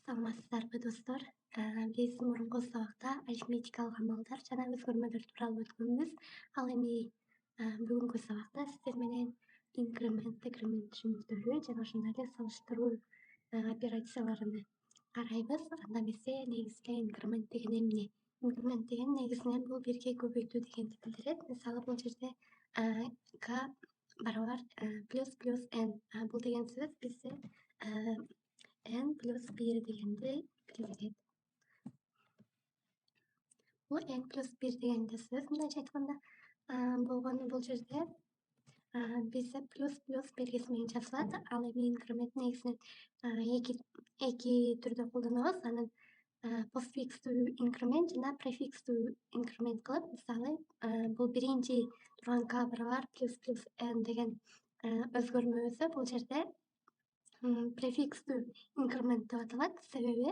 Саламатсыздарбы достор. Биз мурунку сабакта арифметикалык амалдар жана өзгөрмөлөр тууралуу өткөнбүз. Ал эми бүгүнкү сабакта сиздер менен инкремент, декремент түшүнүктөрү жана ошондой эле салыштыруу операцияларын карайбыз. Андан эмесе негизги инкремент деген эмне? Инкремент деген негизинен бул бирге көбөйтүү дегенди билдирет. Мисалы бул жерде k барабар плюс n. Бул деген сөз бизде n плюс 1 дегенди билдирет. Бул n плюс 1 дегенде сөз мындайча айтканда болгону бул жерде бизде плюс белгиси менен жазылат. Ал эми инкремент негизинен эки түрдө колдонобуз. Анын постфикстүү инкремент жана префикстүү инкремент кылып, мисалы бул биринчи турган k барабар плюс n деген өзгөрмөбүздө бул жерде префикстүү инкремент деп аталат. Себеби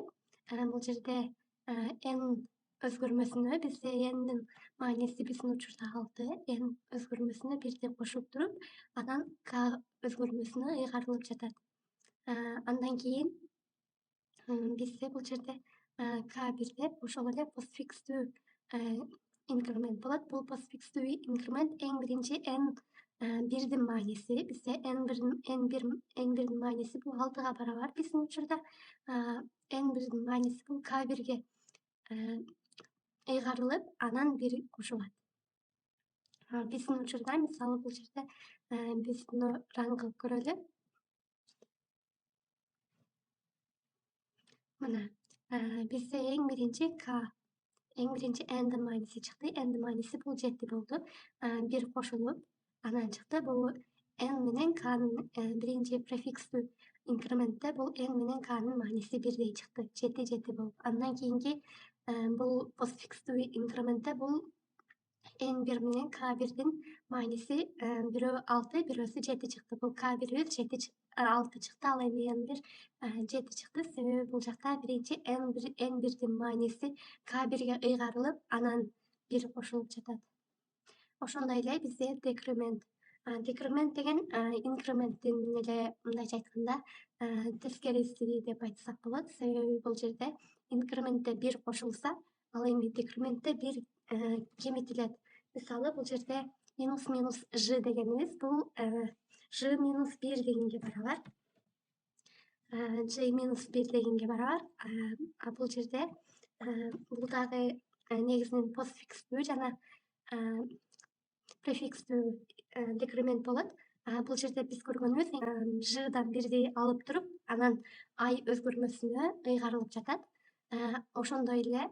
бул жерде n өзгөрмөсүнө бизде n'дин мааниси биздин учурда 6, n өзгөрмөсүнө 1 кошуп туруп, анан k өзгөрмөсүнө ыйгарылып жатат. Андан кийин бизде бул жерде k1 ошол эле постфикстүү инкремент болот. Бул постфикстүү инкремент эң биринчи n1дин мааниси. Бизде n1дин мааниси бул 6га барабар биздин учурда. n1дин мааниси бул k1ге ыйгарылып, анан 1 кошулат. Биздин учурда мисалы бул жерде биз муну ран кылып көрөлү. Мына бизде эң биринчи n'дин мааниси чыкты. N'дин мааниси бул 7 болду. 1 кошулуп, анан чыкты. Бул n менен k'нын биринчи префикстүү инкрементте бул n менен k'нын мааниси бирдей чыкты. 7 болуп. Андан кийинки бул постфикстүү инкрементте бул n1 менен k1дин мааниси бирөө 6, бирөөсү 7 чыкты. Бул k1 6 чыкты, ал эми n1 7 чыкты. Себеби бул жакта биринчи n1дин мааниси k1ге ыйгарылып, анан 1 кошулуп жатат. Ошондой эле бизде декремент. Декремент деген инкременттин эле мындайча айтканда тескериси деп айтсак болот. Себеби бул жерде инкрементте 1 кошулса, ал эми декрементте 1 кемитилет. Мисалы бул жерде минус ж дегенибиз бул ж минус 1 дегенге барабар. Ж минус 1 дегенге барабар. Бул жерде бул дагы негизинен постфикстүү жана префикстүү декремент болот. Бул жерде биз көргөнүбүз ждан 1ди алып туруп, анан ай өзгөрмөсүнө ыйгарылып жатат. Ошондой эле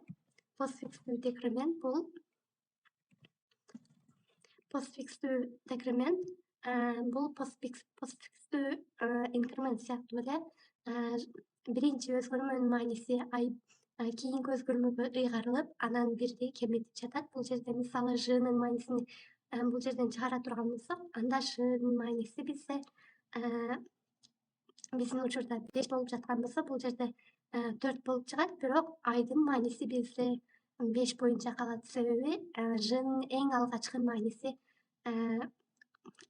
постфикстүү декремент бул постфикстүү инкремент сыяктуу эле биринчи өзгөрмөнүн мааниси ай кийинки өзгөрмөгө ыйгарылып, анан 1ди кемитип жатат. Бул жерде мисалы жнын маанисин бул жерден чыгара турган болсок, анда жнын мааниси бизде биздин учурда 5 болуп жаткан болсо, бул жерде 4 болуп чыгат. Бирок айдын мааниси бизде 5 боюнча калат. Себеби жнын эң алгачкы мааниси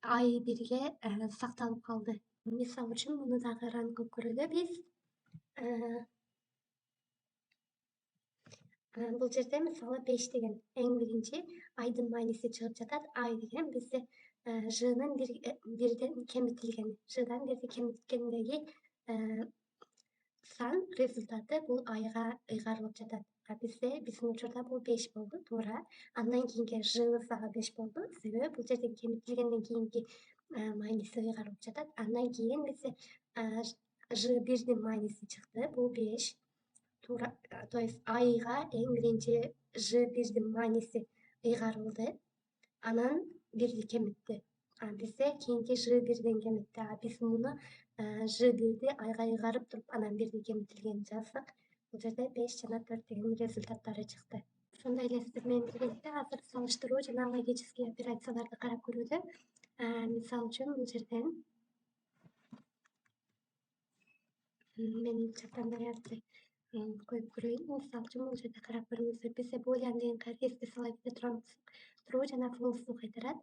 ай 1ге сакталып калды. Мисал үчүн муну дагы ран кылып көрөлү биз. Бул жерде мисалы 5 деген эң биринчи айдын мааниси чыгып жатат. Ай деген бизде жнын 1ден кемитилгени. Ждан 1ди кемиткендеги сан результаты бул айга ыйгарылып жатат. Бизде биздин учурда бул 5 болду, туура. Андан кийинки жыбыз дагы 5 болду. Себеби бул жерден кемитилгенден кийинки мааниси ыйгарылып жатат. Андан кийин бизде ж1дин мааниси чыкты, бул 5. Туура, то есть айга эң биринчи ж1дин мааниси ыйгарылды, анан 1ди кемитти. Бизде кийинки ж1ден кемитти. Биз муну ж1ди айга ыйгарып туруп, анан 1ди кемитилгенин жаздык. Бул жерде 5 жана 4 деген результаттары чыкты. Ошондой эле сиздер менен биргеликте азыр салыштыруу жана логический операцияларды карап көрөлү. Мисалы үчүн бул жерден мен чаттан даярды коюп көрөйүн. Мисалы үчүн бул жерде карап көрүңүздөр. Бизде boolean деген кайры эске сала кете турган болсок, true жана false'ду кайтарат.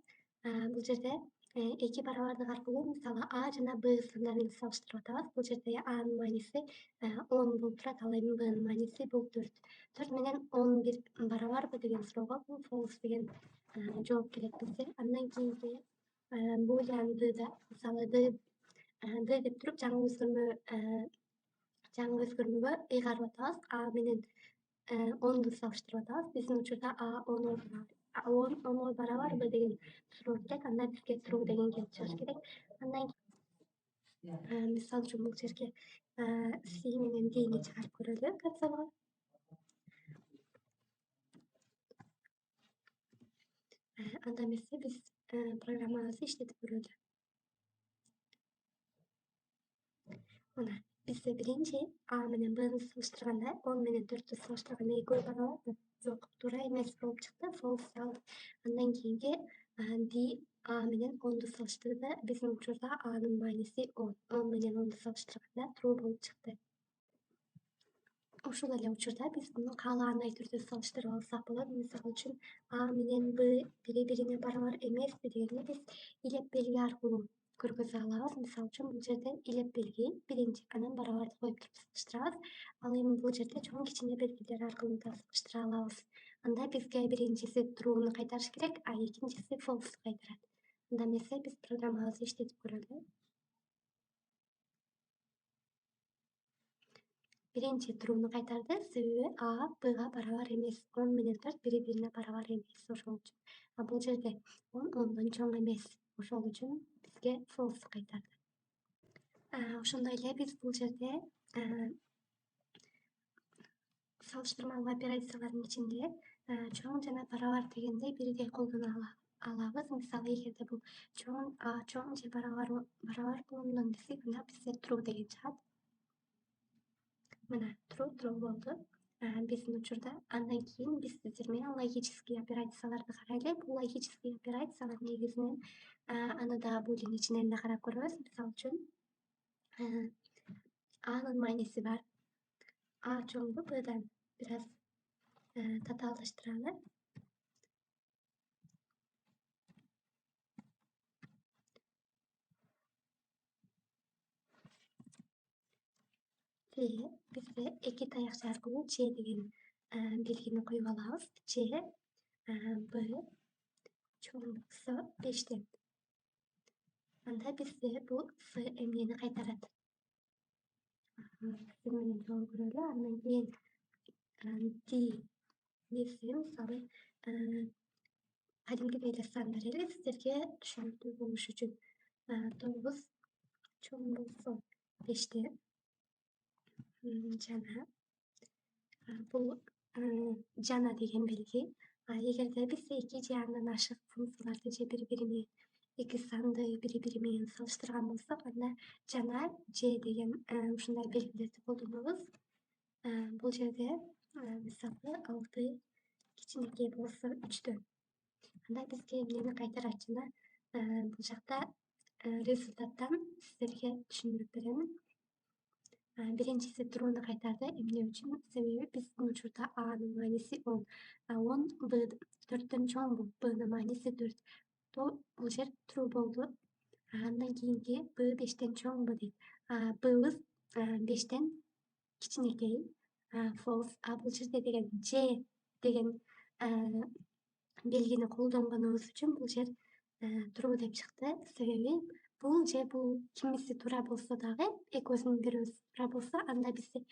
Бул жерде эки барабардык аркылуу мисалы А жана Б сандарын салыштырып атабыз. Бул жерде Анын мааниси 10 болуп турат, ал эми Бнын мааниси бул 4. 4 менен 10 бир барабарбы деген суроого бул false деген жооп келет бизге. Андан кийинки boolean D'да мисалы D деп туруп жаңы өзгөрмөгө ыйгарып атабыз. А менен 10ду салыштырып атабыз. Биздин учурда А 10го барабарбы деген суроо келет. Анда бизге true деген келип чыгыш керек. Андан мисалы үчүн бул жерге C менен D'ни чыгарып көрөлү консольго. Анда эмесе биз программабызды иштетип көрөлү. Мына бизде биринчи А менен Бны салыштырганда 10 менен 4тү салыштырганда экөө барабарбы? Жок, туура эмес болуп чыкты. False алды. Андан кийинки D А менен 10ду салыштырды. Биздин учурда Анын мааниси 10. 10 менен 10ду салыштырганда true болуп чыкты. Ушул эле учурда биз муну каалаандай түрдө салыштырып алсак болот. Мисалы үчүн А менен Б бири-бирине барабар эмеспи дегенди биз илеп белги аркылуу көргөзө алабыз. Мисалы үчүн бул жерден илеп белги биринчи, анан барабарды коюп туруп салыштырабыз. Ал эми бул жерде чоң кичине белгилер аркылуу да салыштыра алабыз. Анда бизге биринчиси true'ну кайтарыш керек, а экинчиси false кайтарат. Анда эмесе биз программабызды иштетип көрөлү. Биринчи true'ну кайтарды, себеби А Бга барабар эмес. 10 менен 4 бири-бирине барабар эмес, ошол үчүн. А бул жерде 10 10дон чоң эмес. Ошол үчүн бизге false кайтарды. Ошондой эле биз бул жерде салыштырмалуу операциялардын ичинде чоң жана барабар дегенди бирдей колдоно алабыз. Мисалы, эгерде бул чоң же барабар болгондон десек, анда бизде true деген чыгат. Мына true болду. Биздин учурда андан кийин биз сиздер менен логический операцияларды карайлы. Бул логический операциялар негизинен аны да boolean ичинен да карап көрөбүз. Мисалы үчүн Анын мааниси бар. А чоңбу Бдан? Бир аз татаалдаштыралы. Бизде эки таякча аркылуу Ч деген белгини коюп алабыз. Ч Б чоң болсо 5тен. Анда бизде бул С эмнени кайтарат? Сиз менен жолу көрөлү. Андан кийин D нерсе мисалы кадимкидей эле сан берели сиздерге түшүнүктүү болуш үчүн. 9 чоң болсо 5тен жана бул жана деген белги. Эгерде биз эки же андан ашык функцияларды же бири-бири менен эки санды бири-бири менен салыштырган болсок, анда жана же деген ушундай белгилерди колдонобуз. Бул жерде мисалы 6 кичинекей болсо 3төн. Анда бизге эмнени кайтарат? Жана бул жакта результаттан сиздерге түшүндүрүп беремин. Биринчиси true'ну кайтарды. Эмне үчүн? Себеби биздин учурда Анын мааниси 10. 10 4төн чоңбу? Бнын мааниси 4. Бул жер true болду. Андан кийинки Б 5тен чоңбу дейт. Быбыз 5тен кичинекей. False. Бул жерде деген Ж деген белгини колдонгонубуз үчүн бул жер true деп чыкты. Себеби бул же бул кимиси туура болсо дагы, экөөсүнүн бирөөсү туура болсо, анда бизде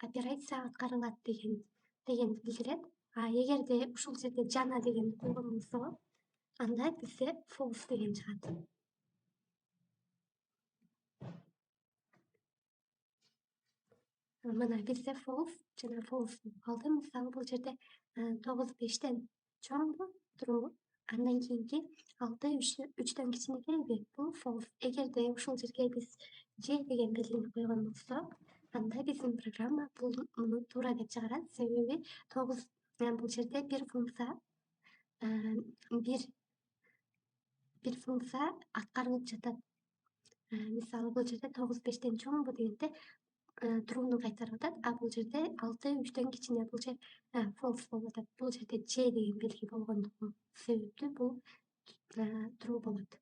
операция аткарылат дегенди билдирет. Эгерде ушул жерде жана деген колдонулса, анда бизде false деген чыгат. Мына бизде false жана false болуп калды. Мисалы бул жерде 9 5тен чоңбу? True. Андан кийинки 6 3төн кичинекейби? Бул false. Эгерде ушул жерге биз Ж деген белгини койгон болсок, анда биздин программа муну туура деп чыгарат. Себеби 9 бул жерде бир функция аткарылып жатат. Мисалы бул жерде 9 5тен чоңбу дегенде true'ну кайтарып атат, а бул жерде 6 3төн кичине. Бул жер false болуп атат. Бул жерде Ж деген белги болгондугу себептүү бул true болот.